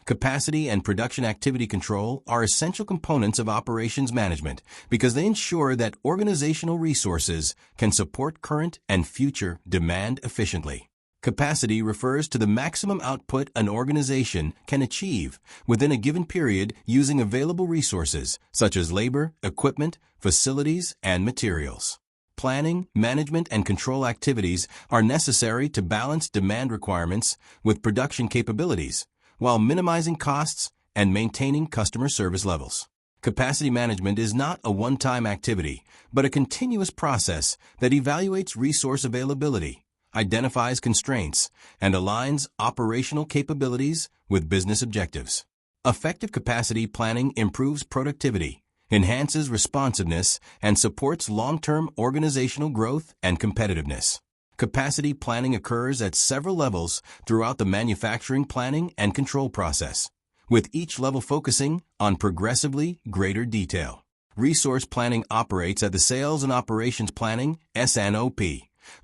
Capacity and production activity control are essential components of operations management because they ensure that organizational resources can support current and future demand efficiently. Capacity refers to the maximum output an organization can achieve within a given period using available resources such as labor, equipment, facilities, and materials. Planning, management, and control activities are necessary to balance demand requirements with production capabilities, while minimizing costs and maintaining customer service levels. Capacity management is not a one-time activity, but a continuous process that evaluates resource availability, identifies constraints, and aligns operational capabilities with business objectives. Effective capacity planning improves productivity, enhances responsiveness, and supports long-term organizational growth and competitiveness. Capacity planning occurs at several levels throughout the manufacturing planning and control process, with each level focusing on progressively greater detail. Resource planning operates at the Sales and Operations Planning (S&OP)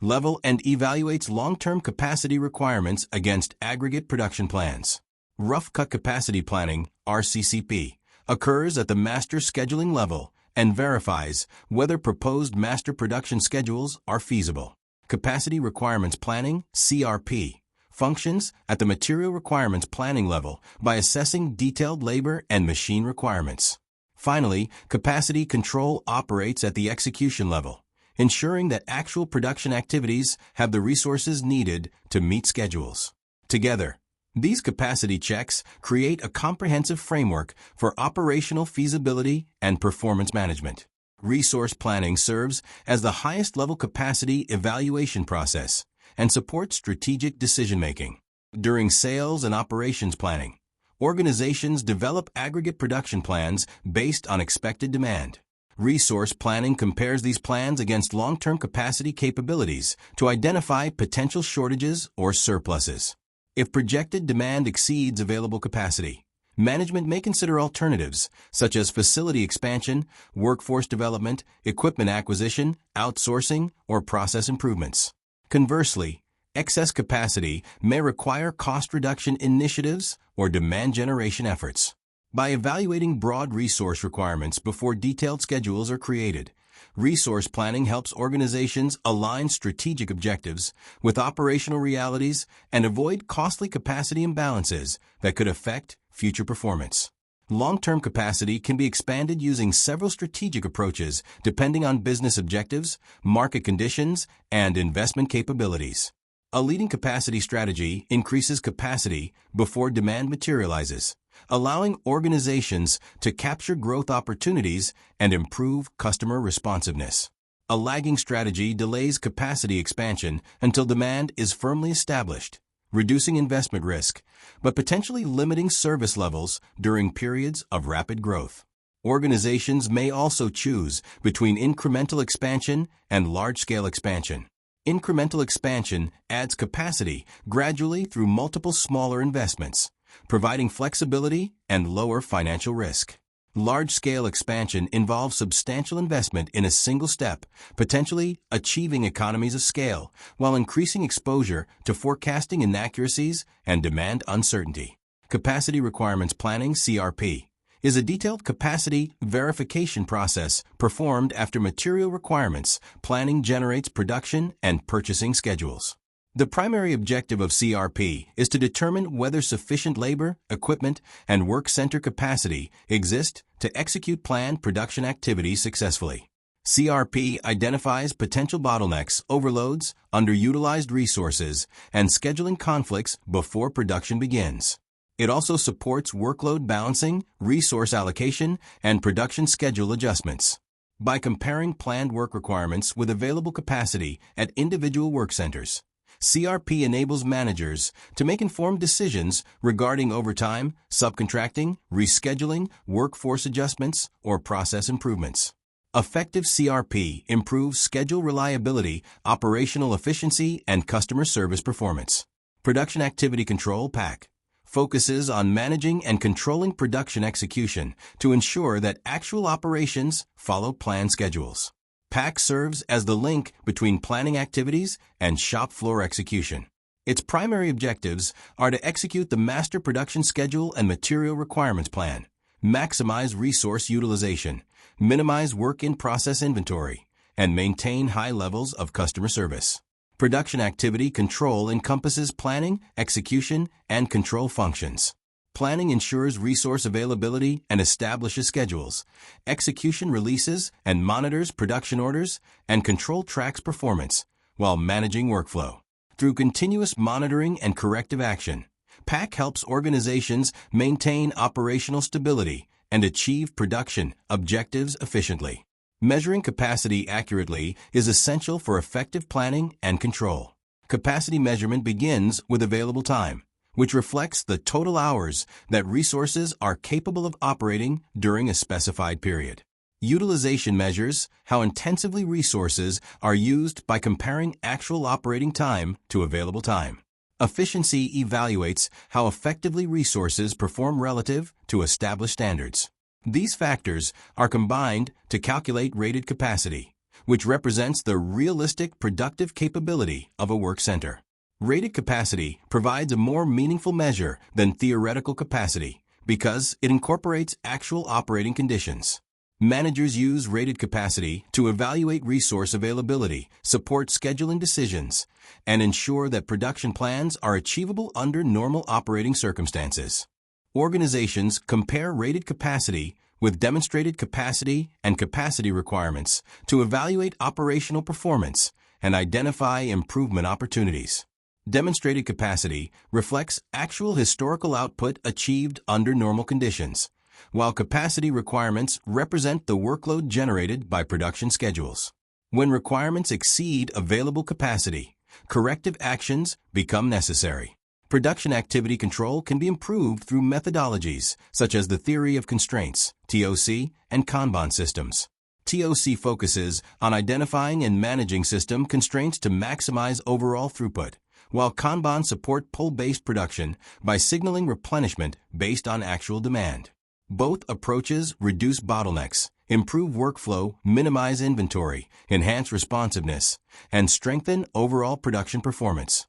level and evaluates long-term capacity requirements against aggregate production plans. Rough Cut Capacity Planning (RCCP) occurs at the Master Scheduling level and verifies whether proposed master production schedules are feasible. Capacity Requirements Planning (CRP) functions at the Material Requirements Planning level by assessing detailed labor and machine requirements. Finally, Capacity Control operates at the execution level, ensuring that actual production activities have the resources needed to meet schedules. Together, these capacity checks create a comprehensive framework for operational feasibility and performance management. Resource planning serves as the highest-level capacity evaluation process and supports strategic decision-making. During sales and operations planning, organizations develop aggregate production plans based on expected demand. Resource planning compares these plans against long-term capacity capabilities to identify potential shortages or surpluses. If projected demand exceeds available capacity, management may consider alternatives such as facility expansion, workforce development, equipment acquisition, outsourcing, or process improvements. Conversely, excess capacity may require cost reduction initiatives or demand generation efforts. By evaluating broad resource requirements before detailed schedules are created, resource planning helps organizations align strategic objectives with operational realities and avoid costly capacity imbalances that could affect future performance. Long-term capacity can be expanded using several strategic approaches depending on business objectives, market conditions, and investment capabilities. A leading capacity strategy increases capacity before demand materializes, allowing organizations to capture growth opportunities and improve customer responsiveness. A lagging strategy delays capacity expansion until demand is firmly established, reducing investment risk, but potentially limiting service levels during periods of rapid growth. Organizations may also choose between incremental expansion and large-scale expansion. Incremental expansion adds capacity gradually through multiple smaller investments, providing flexibility and lower financial risk. Large-scale expansion involves substantial investment in a single step, potentially achieving economies of scale while increasing exposure to forecasting inaccuracies and demand uncertainty. Capacity Requirements Planning (CRP) is a detailed capacity verification process performed after material requirements planning generates production and purchasing schedules. The primary objective of CRP is to determine whether sufficient labor, equipment, and work center capacity exist to execute planned production activities successfully. CRP identifies potential bottlenecks, overloads, underutilized resources, and scheduling conflicts before production begins. It also supports workload balancing, resource allocation, and production schedule adjustments. By comparing planned work requirements with available capacity at individual work centers, CRP enables managers to make informed decisions regarding overtime, subcontracting, rescheduling, workforce adjustments, or process improvements. Effective CRP improves schedule reliability, operational efficiency, and customer service performance. Production Activity Control (PAC) focuses on managing and controlling production execution to ensure that actual operations follow planned schedules. PAC serves as the link between planning activities and shop floor execution. Its primary objectives are to execute the master production schedule and material requirements plan, maximize resource utilization, minimize work-in-process inventory, and maintain high levels of customer service. Production activity control encompasses planning, execution, and control functions. Planning ensures resource availability and establishes schedules. Execution releases and monitors production orders, and control tracks performance while managing workflow. Through continuous monitoring and corrective action, PAC helps organizations maintain operational stability and achieve production objectives efficiently. Measuring capacity accurately is essential for effective planning and control. Capacity measurement begins with available time, which reflects the total hours that resources are capable of operating during a specified period. Utilization measures how intensively resources are used by comparing actual operating time to available time. Efficiency evaluates how effectively resources perform relative to established standards. These factors are combined to calculate rated capacity, which represents the realistic productive capability of a work center. Rated capacity provides a more meaningful measure than theoretical capacity because it incorporates actual operating conditions. Managers use rated capacity to evaluate resource availability, support scheduling decisions, and ensure that production plans are achievable under normal operating circumstances. Organizations compare rated capacity with demonstrated capacity and capacity requirements to evaluate operational performance and identify improvement opportunities. Demonstrated capacity reflects actual historical output achieved under normal conditions, while capacity requirements represent the workload generated by production schedules. When requirements exceed available capacity, corrective actions become necessary. Production activity control can be improved through methodologies such as the theory of constraints, TOC, and Kanban systems. TOC focuses on identifying and managing system constraints to maximize overall throughput, while Kanban support pull-based production by signaling replenishment based on actual demand. Both approaches reduce bottlenecks, improve workflow, minimize inventory, enhance responsiveness, and strengthen overall production performance.